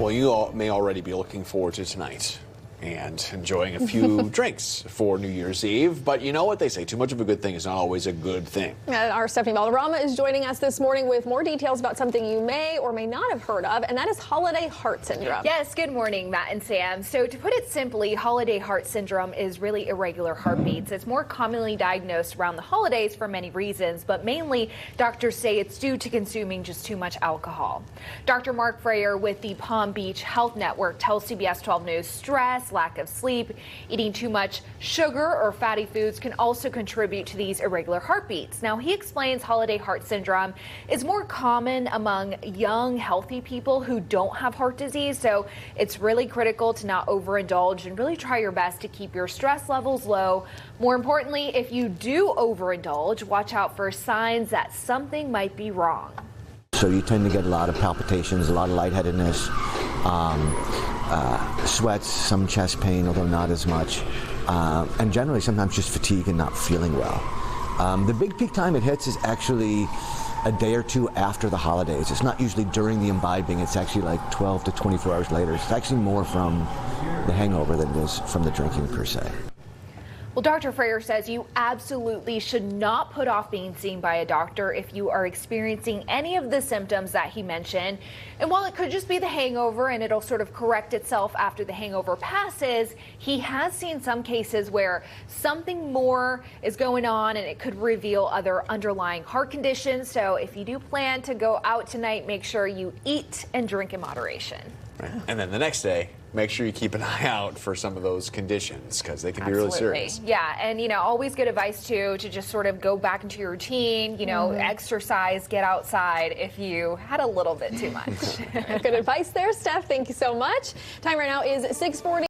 Well, you all may already be looking forward to tonight and enjoying a few drinks for New Year's Eve. But you know what they say, too much of a good thing is not always a good thing. And our Stephanie Valderrama is joining us this morning with more details about something you may or may not have heard of, and that is holiday heart syndrome. Yes, good morning, Matt and Sam. So to put it simply, holiday heart syndrome is really irregular heartbeats. It's more commonly diagnosed around the holidays for many reasons, but mainly doctors say it's due to consuming just too much alcohol. Dr. Mark Freher with the Palm Beach Health Network tells CBS 12 News stress, lack of sleep, eating too much sugar or fatty foods can also contribute to these irregular heartbeats. Now, he explains holiday heart syndrome is more common among young, healthy people who don't have heart disease, so it's really critical to not overindulge and really try your best to keep your stress levels low. More importantly, if you do overindulge, watch out for signs that something might be wrong. So you tend to get a lot of palpitations, a lot of lightheadedness, sweats, some chest pain, although not as much, and generally sometimes just fatigue and not feeling well. The big peak time it hits is actually a day or two after the holidays. It's not usually during the imbibing, it's actually like 12 to 24 hours later. It's actually more from the hangover than it is from the drinking per se. Well, Dr. Freher says you absolutely should not put off being seen by a doctor if you are experiencing any of the symptoms that he mentioned. And while it could just be the hangover and it'll sort of correct itself after the hangover passes, he has seen some cases where something more is going on and it could reveal other underlying heart conditions. So if you do plan to go out tonight, make sure you eat and drink in moderation. Right. And then the next day, make sure you keep an eye out for some of those conditions because they can be really serious. Yeah, and always good advice too to just sort of go back into your routine, exercise, get outside if you had a little bit too much. Good advice there, Steph. Thank you so much. Time right now is 6:40.